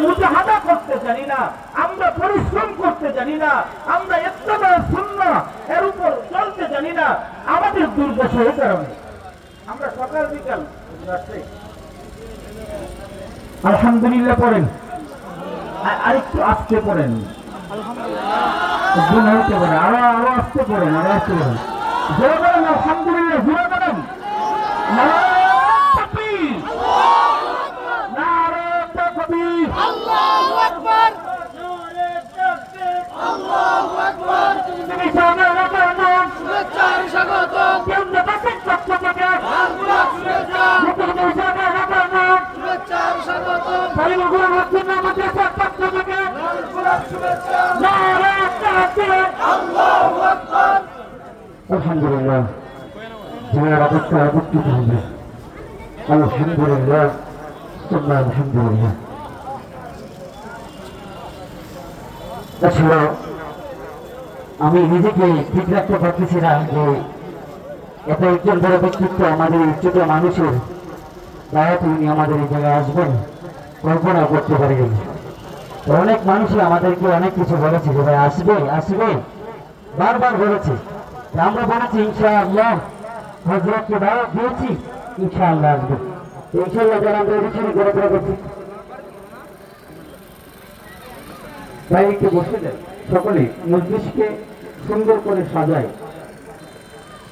মুজাহাদা করতে জানি না, আমরা পরিশ্রম করতে জানি না, আমরা ইত্তেবা সুন্নাহ এর উপর চলতে জানি না। আমাদের দুর্দশা এই কারণে আমরা সকাল বিকাল আলহামদুলিল্লাহ পড়েন, আরেকটু আস্তে পড়েন, আরো আরো আস্তে পড়েন, আরো আস্তে পড়েন, জোরে বলেন আলহামদুলিল্লাহ, জোরে বলেন নারায়ে তাকবীর, নারায়ে তাকবীর, আল্লাহু আকবার, নারায়ে তাকবীর, আল্লাহু আকবার। তুমি জানো না শুভেচ্ছা স্বাগতম, কেন্দ্র বাসিক পক্ষ থেকে আন্তরিক শুভেচ্ছা, তুমি জানো না শুভেচ্ছা স্বাগতম, কালিমাগুলো মসজিদ মাদ্রাসার পক্ষ থেকে আন্তরিক শুভেচ্ছা, নারায়ে তাকবীর, আল্লাহু আকবার। আলহামদুলিল্লাহ, যারা অবস্থা উপস্থিত হবে আলহামদুলিল্লাহ, সুবহান আলহামদুলিল্লাহ। তাছাড়া আমি নিজেকে ঠিক রাখতে পারতেছি না যে এত একজন বড় ব্যক্তিত্ব আমাদের ছোট মানুষের দাওয়াত উনি আমাদের এই জায়গায় আসবেন কল্পনা করতে পারি। অনেক মানুষই আমাদেরকে অনেক কিছু বলেছে যে ভাই আসবে আসবে, বারবার বলেছে। আমরা বলেছি ইনশাআল্লাহ, হযরতকে দাওয়াত দিয়েছি, ইনশাআল্লাহ আসবে। ইনশাআল্লাহ যারা আমরা এখানে ঘোরাফেরা করছি, তাই একটু বসে দেয় সকলে, মজলিসকে সুন্দর করে সাজায়।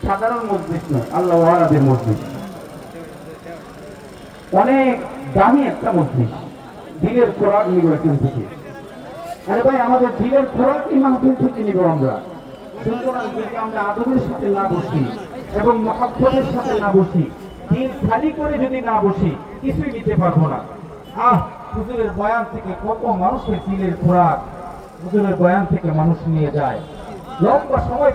সাধারণ মজলিস নয়, আল্লাহ ওয়ালাদের মজলিস, অনেক দামি একটা মজলিস, দিনের খোরাক নিব এখান থেকে। আরে ভাই, আমাদের দিনের খোরাকই মাহফিল থেকে নিব আমরা। সুতরাং যদি আমরা আদবের সাথে না বসি এবং মহব্বতের সাথে না বসি, দিন খালি করে যদি না বসি, কিছুই নিতে পারবো না। হুজুরের বয়ান থেকে কত মানুষের দিনের খোরাক হুজুরের বয়ান থেকে মানুষ নিয়ে যায়, লম্বা সময়